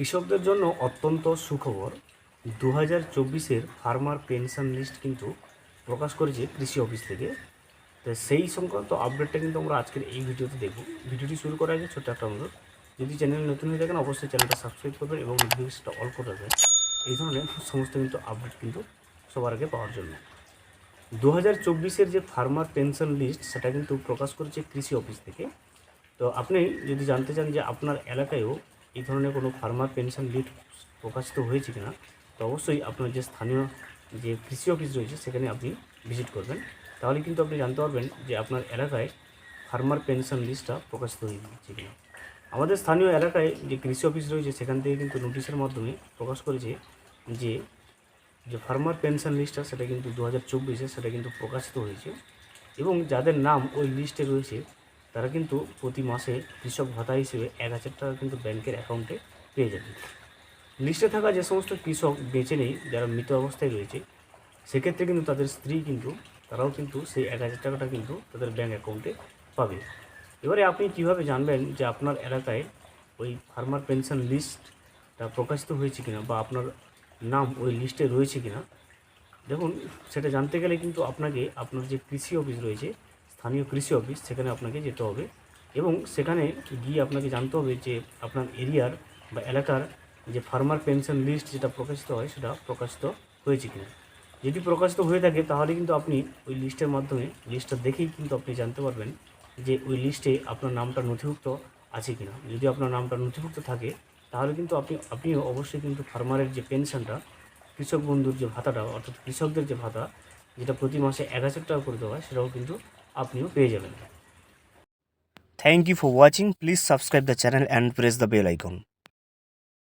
কৃষকদের জন্য অত্যন্ত সুখবর। 2024-এর ফার্মার পেনশন লিস্ট কিন্তু প্রকাশ করেছে কৃষি অফিস থেকে। তো সেই সংক্রান্ত আপডেটটা কিন্তু আমরা আজকের এই ভিডিওতে দেখব। ভিডিওটি শুরু করার আগে ছোট্ট একটা অনুরোধ, যদি চ্যানেল নতুন হয়ে থাকেন অবশ্যই চ্যানেলটা সাবস্ক্রাইব করবেন এবং নোটিফিকেশনটা অল করে রাখবেন এই ধরনের সমস্ত কিন্তু আপডেট কিন্তু সবার আগে পাওয়ার জন্য। 2024-এর যে ফার্মার পেনশন লিস্ট সেটা কিন্তু প্রকাশ করেছে কৃষি অফিস থেকে। তো আপনি যদি জানতে চান যে আপনার এলাকায়ও এই ধরনের কোনো ফার্মার পেনশন লিস্ট প্রকাশিত হয়েছে কিনা, তো অবশ্যই আপনার যে স্থানীয় যে কৃষি অফিস রয়েছে সেখানে আপনি ভিজিট করবেন। তাহলে কিন্তু আপনি জানতে পারবেন যে আপনার এলাকায় ফার্মার পেনশন লিস্টটা প্রকাশিত হয়েছে কিনা। আমাদের স্থানীয় এলাকায় যে কৃষি অফিস রয়েছে সেখান থেকে কিন্তু নোটিশের মাধ্যমে প্রকাশ করেছে যে ফার্মার পেনশন লিস্টটা সেটা কিন্তু 2024-এ সেটা কিন্তু প্রকাশিত হয়েছে এবং যাদের নাম ওই লিস্টে রয়েছে তারা কিন্তু প্রতি মাসে কৃষক ভাতা হিসেবে 1000 টাকা কিন্তু ব্যাংকের অ্যাকাউন্টে পেয়ে যাবে। লিস্টে থাকা যে সমস্ত কৃষক বেঁচে নেই, যারা মৃত অবস্থায় রয়েছে, সেক্ষেত্রে কিন্তু তাদের স্ত্রী কিন্তু তারাও কিন্তু সেই 1000 টাকাটা কিন্তু তাদের ব্যাংক অ্যাকাউন্টে পাবে। এবারে আপনি কিভাবে জানবেন যে আপনার এলাকায় ওই ফার্মার পেনশন লিস্টটা প্রকাশিত হয়েছে কিনা বা আপনার নাম ওই লিস্টে রয়েছে কিনা? দেখুন, সেটা জানতে গেলে কিন্তু আপনাকে আপনার যে কৃষি অফিস রয়েছে, স্থানীয় কৃষি অফিস, সেখানে আপনাকে যেতে হবে এবং সেখানে গিয়ে আপনাকে জানতে হবে যে আপনার এরিয়ার বা এলাকার যে ফার্মার পেনশন লিস্ট যেটা প্রকাশিত হয় সেটা প্রকাশিত হয়েছে কিনা। যদি প্রকাশিত হয়ে থাকে তাহলে কিন্তু আপনি ওই লিস্টের মাধ্যমে লিস্টটা দেখেই কিন্তু আপনি জানতে পারবেন যে ওই লিস্টে আপনার নামটা নথিভুক্ত আছে কিনা। যদি আপনার নামটা নথিভুক্ত থাকে তাহলে কিন্তু আপনিও অবশ্যই কিন্তু ফার্মারের যে পেনশনটা, কৃষক বন্ধুর যে ভাতাটা, অর্থাৎ কৃষকদের যে ভাতা যেটা প্রতি মাসে 1000 টাকা করে দেওয়া হয়, সেটাও কিন্তু আপনিও পেয়ে যাবেন। Thank you for watching. Please subscribe the channel and press the bell icon.